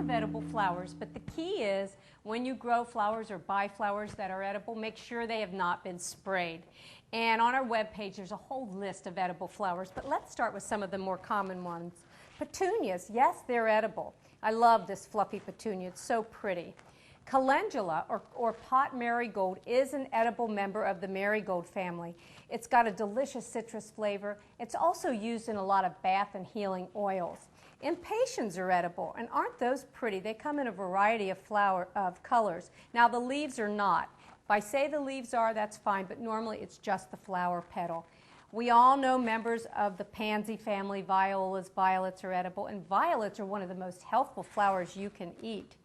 of edible flowers, but the key is when you grow flowers or buy flowers that are edible, make sure they have not been sprayed. And on our webpage, there's a whole list of edible flowers, but let's start with some of the more common ones. Petunias, yes, they're edible. I love this fluffy petunia. It's so pretty. Calendula, or pot marigold, is an edible member of the marigold family. It's got a delicious citrus flavor. It's also used in a lot of bath and healing oils. Impatiens are edible, and aren't those pretty? They come in a variety of colors. Now, the leaves are not. If I say the leaves are, that's fine, but normally it's just the flower petal. We all know members of the pansy family, violas, violets are edible, and violets are one of the most healthful flowers you can eat.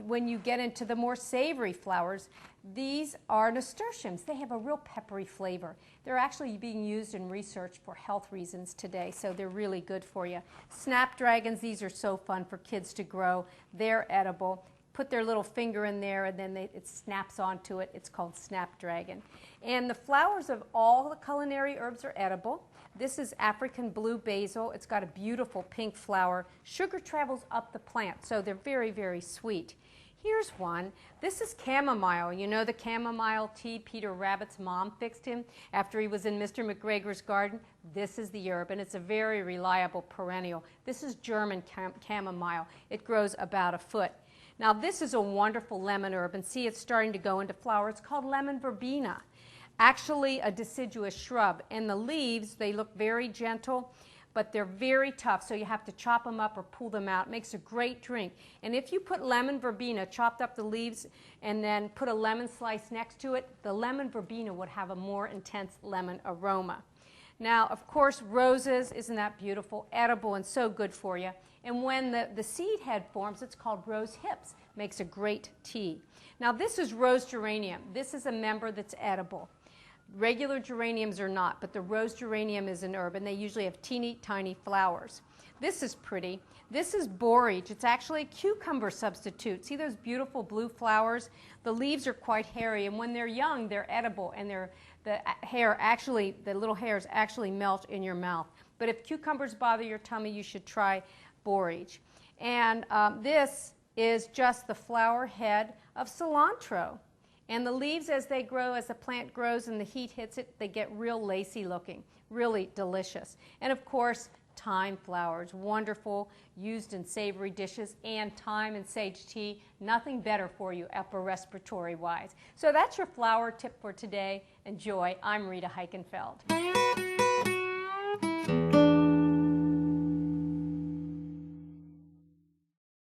When you get into the more savory flowers, these are nasturtiums. They have a real peppery flavor. They're actually being used in research for health reasons today, so they're really good for you. Snapdragons, these are so fun for kids to grow. They're edible. Put their little finger in there and then it snaps onto it. It's called Snapdragon. And the flowers of all the culinary herbs are edible. This is African blue basil. It's got a beautiful pink flower. Sugar travels up the plant, so they're very, very sweet. Here's one. This is chamomile. You know the chamomile tea Peter Rabbit's mom fixed him after he was in Mr. McGregor's garden? This is the herb, and it's a very reliable perennial. This is German chamomile. It grows about a foot. Now, this is a wonderful lemon herb, and see, it's starting to go into flower. It's called lemon verbena. Actually a deciduous shrub, and the leaves, they look very gentle, but they're very tough, so you have to chop them up or pull them out. It makes a great drink. And if you put lemon verbena, chopped up the leaves, and then put a lemon slice next to it, the lemon verbena would have a more intense lemon aroma. Now, of course, roses, isn't that beautiful? Edible and so good for you. And when the seed head forms, it's called rose hips. Makes a great tea. Now, this is rose geranium. This is a member that's edible. Regular geraniums are not, but the rose geranium is an herb, and they usually have teeny tiny flowers. This is pretty. This is borage. It's actually a cucumber substitute. See those beautiful blue flowers? The leaves are quite hairy, and when they're young, they're edible, and the little hairs actually melt in your mouth. But if cucumbers bother your tummy, you should try borage. And this is just the flower head of cilantro. And the leaves, as they grow, as the plant grows and the heat hits it, they get real lacy looking, really delicious. And of course, thyme flowers, wonderful, used in savory dishes, and thyme and sage tea, nothing better for you upper respiratory wise. So that's your flower tip for today. Enjoy. I'm Rita Heikenfeld.